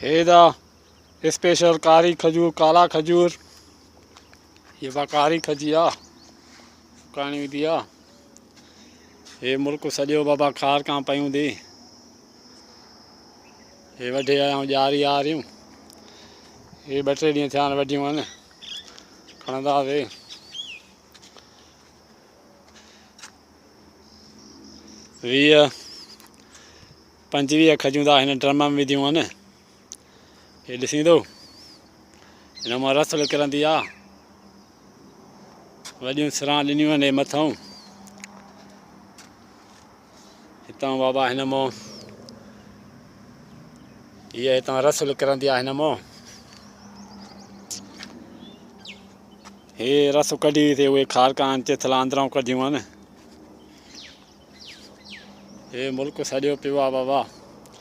हेदा special कारी खजूर, काला खजूर, ये कारी खजिया काणी दिया। ये मुल्क सॼो बाबा खार का पयूं दी। ये वढे आया जारी आ रही। ये 2-3 ॾींहं थिया वढियूं आहिनि, खणंदासीं। वीह 25 खजूं था हिन ड्रम में विधियूं आहिनि। ये ॾिसी थो, हिन मां रस निकिरंदी आहे। वॾियूं सिरां ॾिनियूं आहिनि मथां। हितां बाबा हिन मां ये हितां रस निकिरंदी आहे हिन मां। हे रस कढी थी उहे खारका चिथला अंदरां कढियूं आहिनि। हे मुल्क सॼो पियो आहे बाबा।